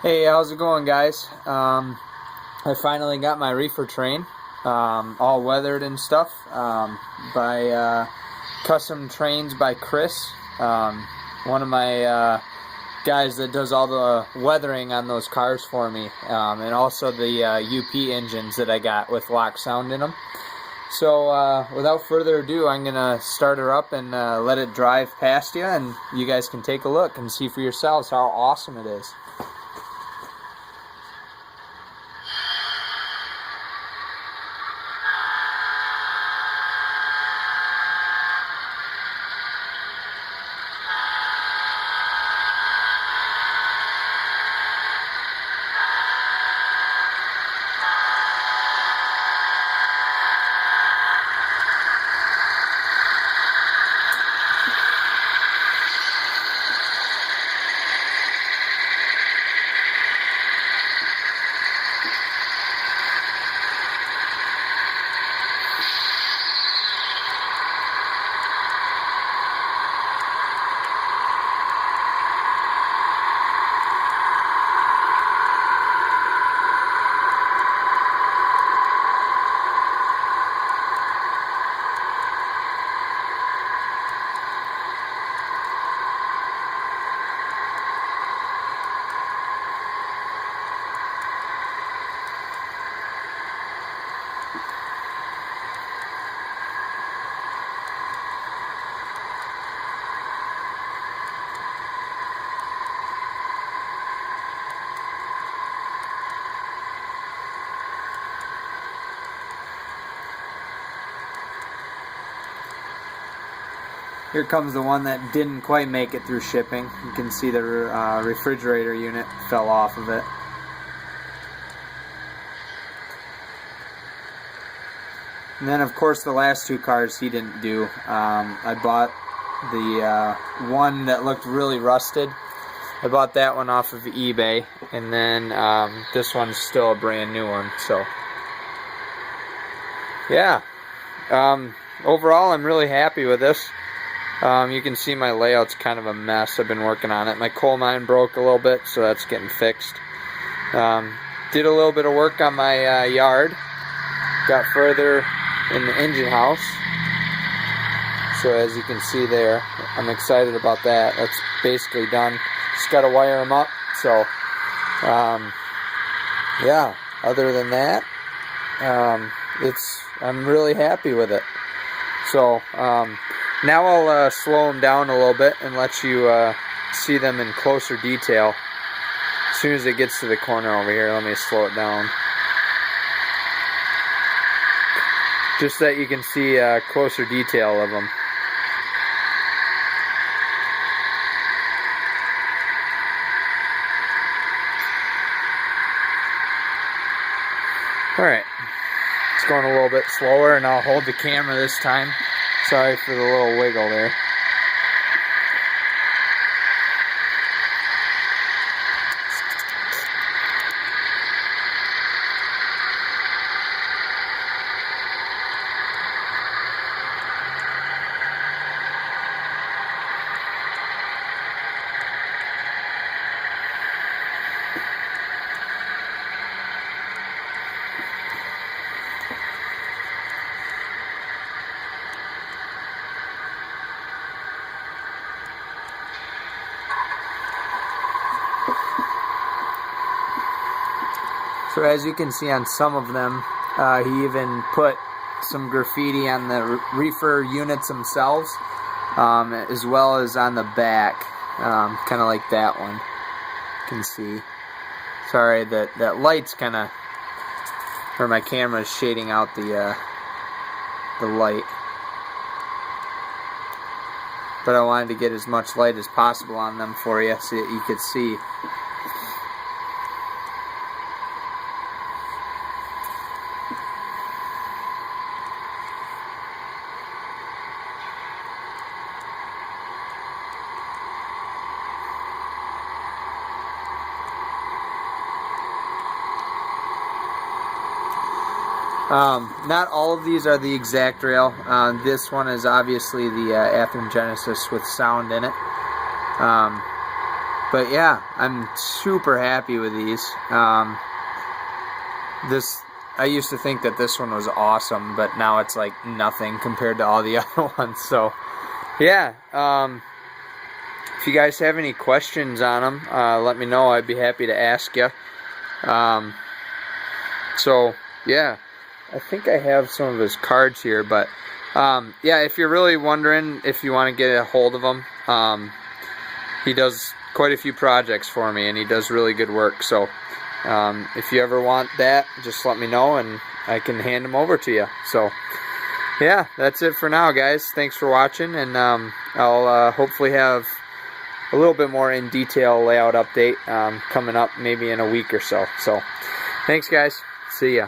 Hey, how's it going, guys? I finally got my reefer train, all weathered and stuff, by Custom Trains by Chris, one of my guys that does all the weathering on those cars for me, and also the UP engines that I got with Loksound in them. So without further ado, I'm gonna start her up and let it drive past you, and you guys can take a look and see for yourselves how awesome it is. Here comes the one that didn't quite make it through shipping. You can see the refrigerator unit fell off of it. And then of course the last two cars he didn't do. I bought the one that looked really rusted. I bought that one off of eBay, and then this one's still a brand new one. So yeah, overall I'm really happy with this. You can see my layout's kind of a mess. I've been working on it. My coal mine broke a little bit, so that's getting fixed. Did a little bit of work on my yard. Got further in the engine house. So as you can see there, I'm excited about that. That's basically done. Just got to wire them up. So, yeah, other than that, I'm really happy with it. So, now I'll slow them down a little bit and let you see them in closer detail. As soon as it gets to the corner over here, let me slow it down. Just so that you can see closer detail of them. Alright, it's going a little bit slower, and I'll hold the camera this time. Sorry for the little wiggle there. So as you can see on some of them, he even put some graffiti on the reefer units themselves, as well as on the back, kind of like that one. You can see. Sorry, that light's kind of, or my camera's shading out the light. But I wanted to get as much light as possible on them for you so that you could see. Not all of these are the Exactrail. This one is obviously the Athearn Genesis with sound in it. But yeah, I'm super happy with these. I used to think that this one was awesome, but now it's like nothing compared to all the other ones. So yeah, if you guys have any questions on them, let me know. I'd be happy to ask you. So yeah, I think I have some of his cards here, but yeah, if you're really wondering if you want to get a hold of him, he does quite a few projects for me, and he does really good work. So if you ever want that, just let me know and I can hand them over to you. So yeah, that's it for now, guys. Thanks for watching, and I'll hopefully have a little bit more in detail layout update coming up maybe in a week or so. So thanks, guys. See ya.